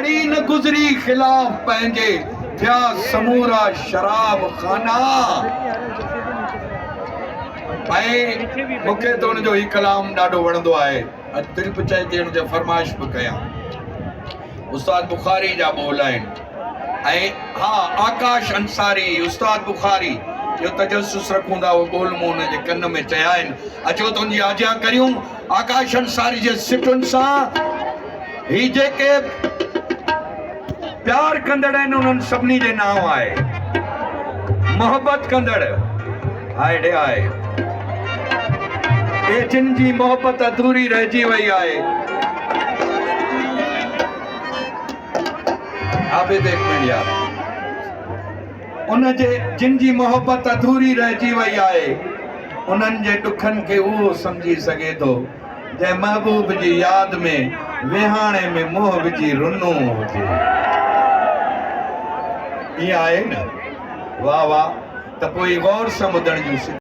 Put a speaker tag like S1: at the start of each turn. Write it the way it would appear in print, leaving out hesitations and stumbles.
S1: घड़ी न गुजरी खिलाफ पंहिंजे थिया समूरा शराब खाना। मूंखे त उनजो ही कलाम ॾाढो वणंदो आहे। अॼु दिलि पिचाई ते उनजा फरमाइश बि कयां। उस्ताद बुखारी जा ॿोल आहिनि ऐं हा आकाश अंसारी उस्ताद बुखारी जो तजस्सुस रखूं था वो ॿोल मूं उनजे कन में चया आहिनि। अचो त उनजी आज्ञा करियूं आकाश अंसारी जे सिटुनि सां। ही जेके प्यार कंदड़ आहिनि उन्हनि सभिनी जे नाम आहे। मोहब्बत कंदड़ हाय ॾे आहे ए जिन जी मोहब्बत अधूरी रहिजी वई आहे। आबिद एक मिनट यार। उन जे जिन जी मोहब्बत अधूरी रहिजी वई आहे उन्हनि जे ॾुखनि खे उहो सम्झी सघे थो जंहिं महबूब जी यादि में विहाणे में मोह विझी रुनो हुजे। ईअं आहे न? वाह वाह। त पोइ गौर सां ॿुधण जूं